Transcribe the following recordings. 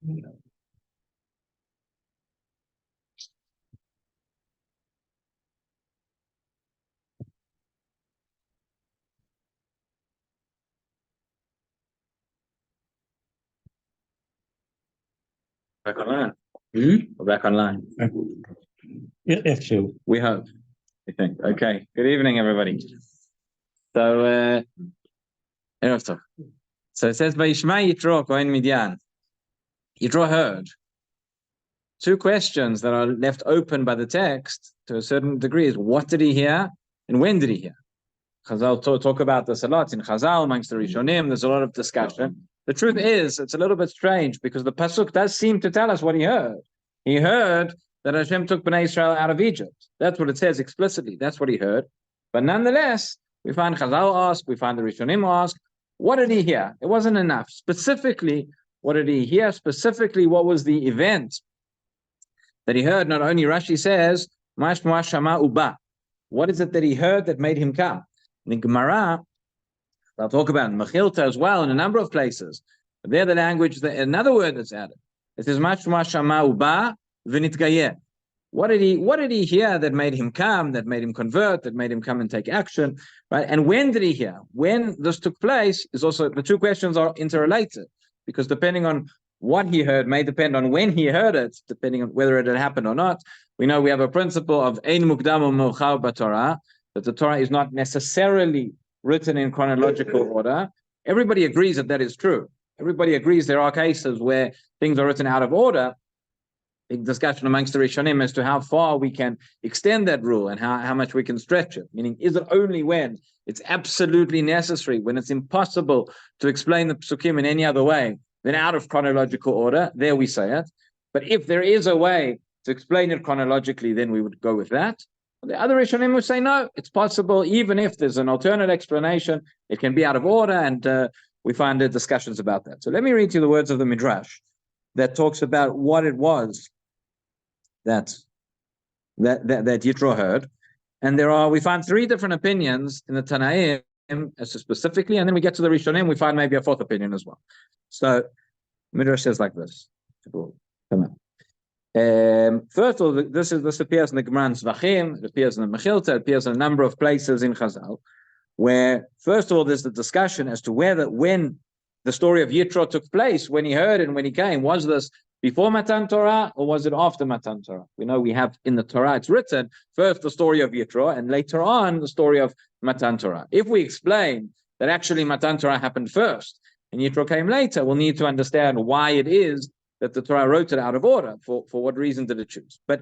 Back online. We're back online. If so. We hope. I think. Okay. Good evening, everybody. So, so it says, "Vayishma Yitro Kohen Midyan." Yitro heard two questions that are left open by the text to a certain degree: is what did he hear and when did he hear? Chazal talk about this a lot in Chazal amongst the Rishonim. There's a lot of discussion. The truth is, it's a little bit strange because the pasuk does seem to tell us what he heard. He heard that Hashem took Bnei Israel out of Egypt. That's what it says explicitly. That's what he heard. But nonetheless, we find Chazal ask, we find the Rishonim ask, what did he hear? It wasn't enough. Specifically, what did he hear? Specifically, what was the event that he heard? Not only Rashi says, Mashma Shama Uba. What is it that he heard that made him come? In the Gemara, I'll talk about Mechilta as well in a number of places. But there the language, another word that's added. It says, Mashma Shama Uba V'nitgayeh. What did he hear that made him come, that made him convert, that made him come and take action, right? And when did he hear? When this took place is also, the two questions are interrelated, because depending on what he heard may depend on when he heard it, depending on whether it had happened or not. We know we have a principle of Ein Mukdam u'Meuchar b'Torah, that the Torah is not necessarily written in chronological order. Everybody agrees that that is true. Everybody agrees there are cases where things are written out of order. Big discussion amongst the Rishonim as to how far we can extend that rule and how much we can stretch it. Meaning, is it only when it's absolutely necessary, when it's impossible to explain the psukim in any other way than out of chronological order? There we say it. But if there is a way to explain it chronologically, then we would go with that. The other Rishonim would say, no, it's possible, even if there's an alternate explanation, it can be out of order, and we find discussions about that. So let me read you the words of the Midrash that talks about what it was that Yitro heard. And we find three different opinions in the Tanaim as to specifically, and then we get to the Rishonim, we find maybe a fourth opinion as well. So Midrash says like this. Come on. First of all, this appears in the Gemara in Zvachim, it appears in the Mechilta, it appears in a number of places in Chazal, where first of all there's the discussion as to when the story of Yitro took place, when he heard and when he came. Was this before Matan Torah or was it after Matan Torah? We know we have in the Torah, it's written first the story of Yitro and later on the story of Matan Torah. If we explain that actually Matan Torah happened first and Yitro came later, we'll need to understand why it is that the Torah wrote it out of order. For what reason did it choose? But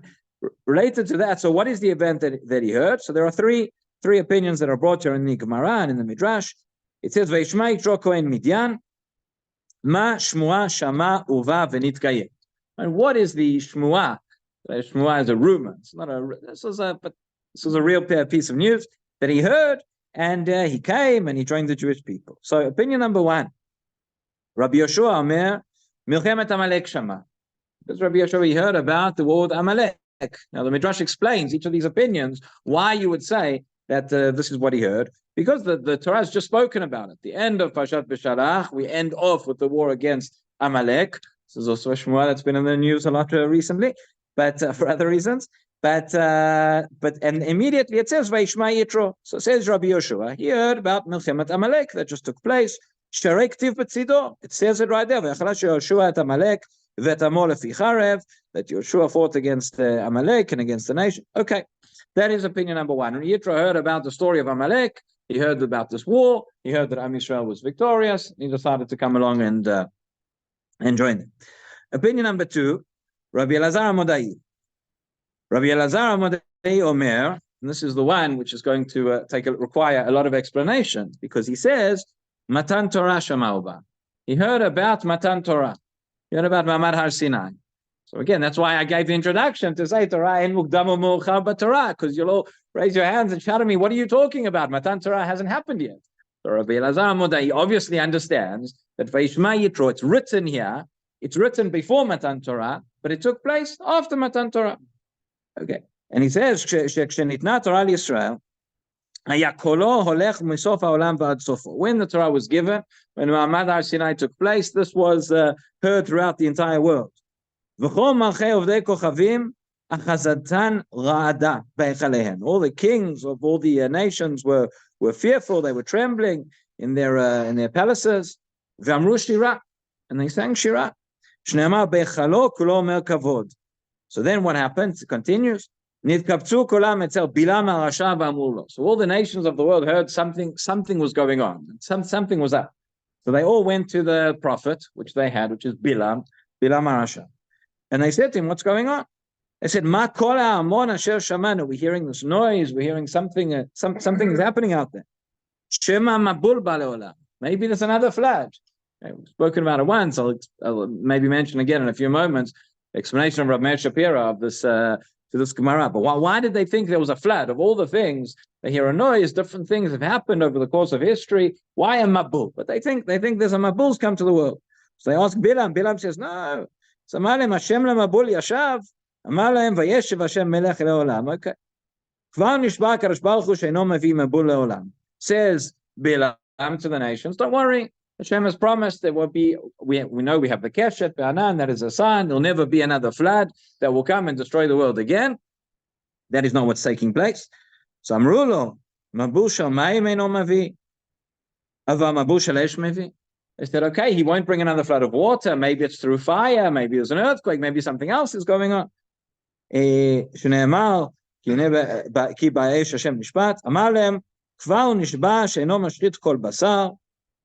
related to that, so what is the event that he heard? So there are three opinions that are brought here in the Gemara and in the Midrash. It says, Vayishma Yitro Kohen Midyan, Ma Shmua Shama Uva V'nitgayeh. And what is the Shmua? Shmua is a rumor. It's not this was a real piece of news that he heard, and he came and he joined the Jewish people. So opinion number one, Rabbi Yoshua Omer, Milchemet Amalek Shama. Because Rabbi Yoshua, he heard about the war with Amalek. Now the Midrash explains each of these opinions, why you would say that this is what he heard. Because the Torah has just spoken about it. The end of Parshat Beshalach, we end off with the war against Amalek. This is also a Shmuel that's been in the news a lot recently, but for other reasons. But immediately it says Vayishma Yitro. So it says Rabbi Yoshua, he heard about Milchemet Amalek that just took place. It says it right there. That Yeshua fought against Amalek and against the nation. Okay, that is opinion number one. When Yitro heard about the story of Amalek, he heard about this war, he heard that Am Yisrael was victorious, he decided to come along and join them. Opinion number two, Rabbi Elazar Modai. Rabbi Elazar Modai Omer, and this is the one which is going to require a lot of explanation, because he says, Matan Torah Shamauba. He heard about Matan Torah. He heard about Mamad Har Sinai. So again, that's why I gave the introduction to say Torah in Mukdam u'Meuchar b'Torah, because you'll all raise your hands and shout at me, what are you talking about? Matan Torah hasn't happened yet. So Rabbi Elazar Modai obviously understands that Vayishma Yitro, it's written here, it's written before Matan Torah, but it took place after Matan Torah. Okay. And he says, She'nitna Torah Yisrael, When the Torah was given, when Ma'amad Har Sinai took place, this was heard throughout the entire world. All the kings of all the nations were fearful, they were trembling in their palaces. And they sang Shira. So then what happened? It continues. So all the nations of the world heard something was going on. Something was up. So they all went to the prophet, which they had, which is Bilam HaRasha. And they said to him, what's going on? They said, Ma kol ha'amon asher shamanu. We're hearing this noise. We're hearing something. Something is happening out there. Shema mabul ba'le'olam. Maybe there's another flood. We've spoken about it once. I'll maybe mention again in a few moments. Explanation of Rabbi Meir Shapira of this to this Gemara. But why did they think there was a flood? Of all the things, they hear a noise. Different things have happened over the course of history. Why a mabul? But they think there's a mabul's come to the world. So they ask Bilam. Bilam says no. So Amalem Hashem lemabul yashav. Amalem vayeshev Hashem melech leolam. Okay. Kvar nishba kadosh baruch hu sheino mavi mabul leolam. Says Bilam to the nations, don't worry. Hashem has promised there will be, we know we have the Keshet, Be'anan, that is a sign. There'll never be another flood that will come and destroy the world again. That is not what's taking place. So Amrulo, Mabul shel mayim eino mavi, ava mabul shel esh mavi. They said, okay, he won't bring another flood of water. Maybe it's through fire. Maybe there's an earthquake. Maybe something else is going on. Shneemar, ki ba'esh Hashem nishpat, amalem, kvar nishba she'eino mashrit kol basar.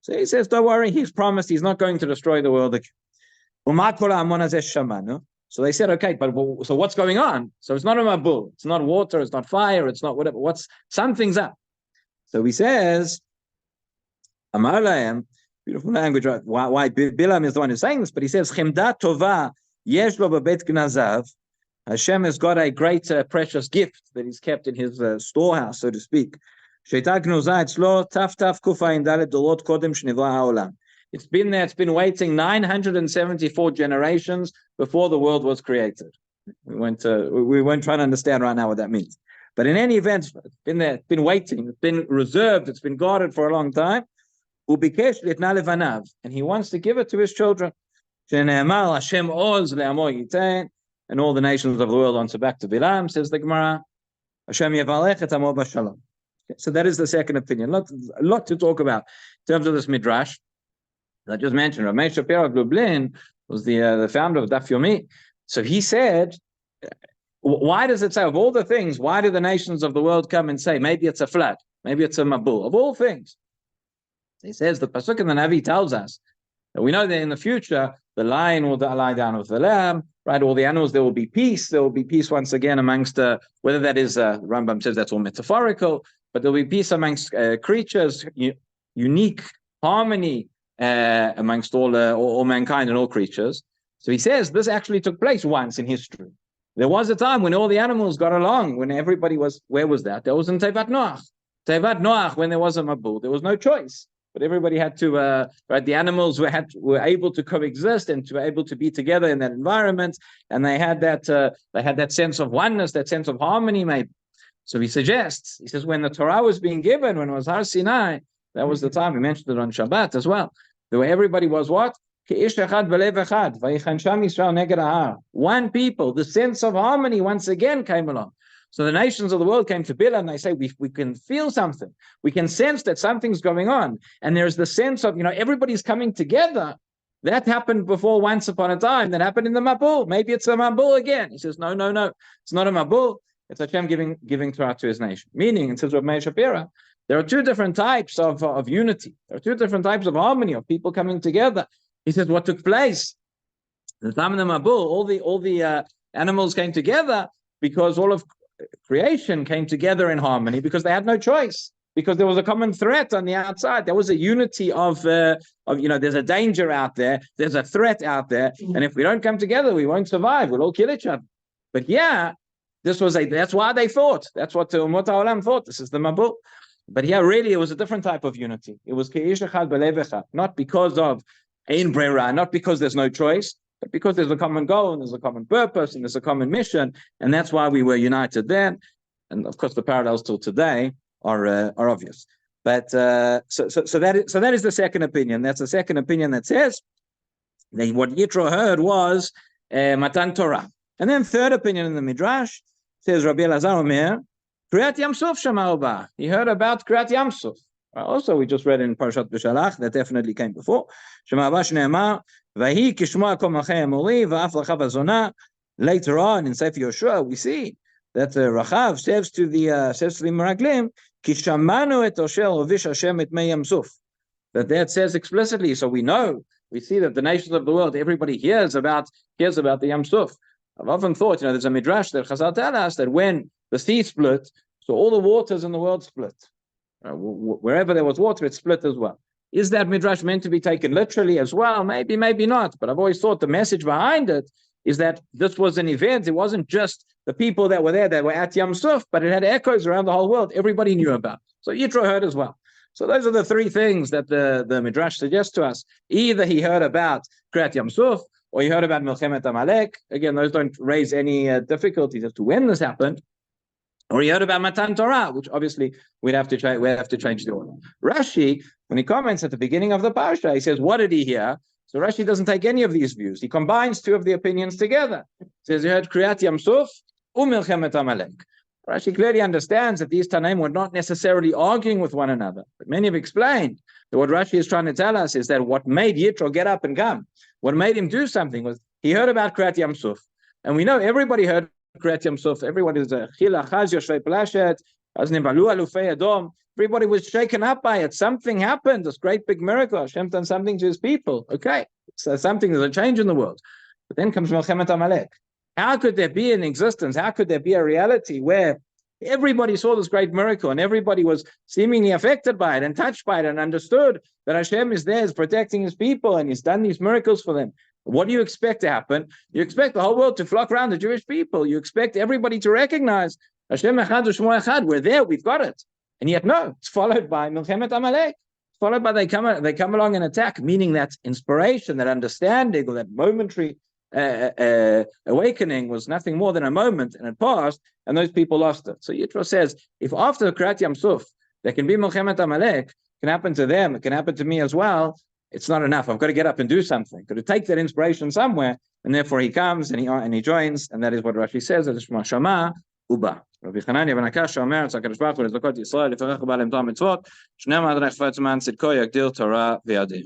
So he says, don't worry, he's promised he's not going to destroy the world again. So they said, okay, but so what's going on? So it's not a mabul, it's not water, it's not fire, it's not whatever. Something's up. So he says, Amar lahem, beautiful language, right? Why Bilam is the one who's saying this, but he says, Chemda tova yesh lo bebet gnazav. Hashem has got a great precious gift that he's kept in his storehouse, so to speak. It's been there, it's been waiting 974 generations before the world was created. We won't try to understand right now what that means. But in any event, it's been there, it's been waiting, it's been reserved, it's been guarded for a long time. And he wants to give it to his children. And all the nations of the world answer back to Bilam, says the Gemara. So that is the second opinion. A lot to talk about in terms of this midrash. I just mentioned Rabbi Meir Shapira of Lublin was the founder of Daf Yomi. So he said, why does it say of all the things? Why do the nations of the world come and say maybe it's a flood, maybe it's a mabul? Of all things, he says the pasuk in the Navi tells us that we know that in the future the lion will lie down with the lamb. Right, all the animals, there will be peace. There will be peace once again amongst whether that is Rambam says that's all metaphorical. But there'll be peace amongst creatures, unique harmony amongst all mankind and all creatures. So he says this actually took place once in history. There was a time when all the animals got along, when everybody was, where was that? That was in Tevat Noach. Tevat Noach, when there was a mabul, there was no choice. But everybody had to, right? The animals were able to coexist and to be able to be together in that environment, and they had that sense of oneness, that sense of harmony, maybe. So he suggests, he says, when the Torah was being given, when it was Har Sinai, that was the time, we mentioned it on Shabbat as well, the way everybody was what? One people, the sense of harmony once again came along. So the nations of the world came to Bilam and they say, we can feel something. We can sense that something's going on. And there's the sense of, everybody's coming together. That happened before once upon a time. That happened in the Mabul. Maybe it's the Mabul again. He says, no. It's not a Mabul. It's Hashem giving Torah to his nation. Meaning, it says Rabbi Meir Shapira, there are two different types of unity. There are two different types of harmony, of people coming together. He says, what took place? The time of the Mabul, all the animals came together because all of creation came together in harmony because they had no choice, because there was a common threat on the outside. There was a unity of there's a danger out there, there's a threat out there, and if we don't come together, we won't survive. We'll all kill each other. But yeah, that's why they thought. That's what Umot HaOlam thought. This is the Mabul. But yeah, really, it was a different type of unity. It was Ke'ish Echad B'Lev Echad, not because of Ein Breira, not because there's no choice, but because there's a common goal and there's a common purpose and there's a common mission, and that's why we were united then. And of course, the parallels till today, are obvious. But so that is the second opinion. That's the second opinion that says that what Yitro heard was Matan Torah. And then third opinion in the Midrash says Rabbi Elazar Omer, Kriyat Yam Suf Shama Oba. He heard about Kriyat Yam Suf. Also, we just read in Parashat B'Shalach, that definitely came before. Shema Oba Shneimar, Vahi Kishmoa Kol Malchei Amori, Va'af Lachav Hazonah. Later on in Sefer Yoshua, we see that Rachav says to the Meraglim, Ki Shamanu et Oshel Ovish Hashem et Mei Yam Suf. That says explicitly, so we see that the nations of the world, everybody hears about the Yam Suf. I've often thought, there's a midrash that Chazal tell us that when the sea split, so all the waters in the world split. Wherever there was water, it split as well. Is that midrash meant to be taken literally as well? Maybe, maybe not. But I've always thought the message behind it is that this was an event. It wasn't just the people that were there that were at Yam Suf, but it had echoes around the whole world. Everybody knew about. So Yitro heard as well. So those are the three things that the midrash suggests to us. Either he heard about Kriyat Yam Suf, or he heard about Milchemet Amalek. Again, those don't raise any difficulties as to when this happened. Or he heard about Matan Torah, which obviously we'd have to change the order. Rashi, when he comments at the beginning of the parasha, he says, what did he hear? So Rashi doesn't take any of these views. He combines two of the opinions together. He says he heard Kriyat Yam Suf Milchemet Amalek. Rashi clearly understands that these Tanaim were not necessarily arguing with one another. But many have explained that what Rashi is trying to tell us is that what made Yitro get up and come, what made him do something was he heard about Kriyat Yam Suf. And we know everybody heard Kriyat Yam Suf. Everybody is everybody was shaken up by it. Something happened, this great big miracle. Hashem done something to his people. Okay, so something, there's a change in the world. But then comes Milchemet Amalek. How could there be an existence? How could there be a reality where everybody saw this great miracle and everybody was seemingly affected by it and touched by it and understood that Hashem is there, is protecting his people, and he's done these miracles for them? What do you expect to happen? You expect the whole world to flock around the Jewish people. You expect everybody to recognize Hashem Echad U'Shmo Echad. We're there, we've got it. And yet no, it's followed by Milchemet Amalek. It's followed by they come along and attack, meaning that inspiration, that understanding, or that momentary awakening was nothing more than a moment, and it passed, and those people lost it. So Yitro says, if after Kriyat Yam Suf there can be Milchemet Amalek, it can happen to them, it can happen to me as well, it's not enough. I've got to get up and do something. Got to take that inspiration somewhere, and therefore he comes and he joins, and that is what Rashi says, that is Shema Shama Uba. Rabbi Chananya ben Akasha Omer, HaKadosh Baruch Hu lezakot Yisrael, lefarech ba'alem Torah mitzvot, shnei madrech v'atzman tzidko yagdil Torah v'yadim.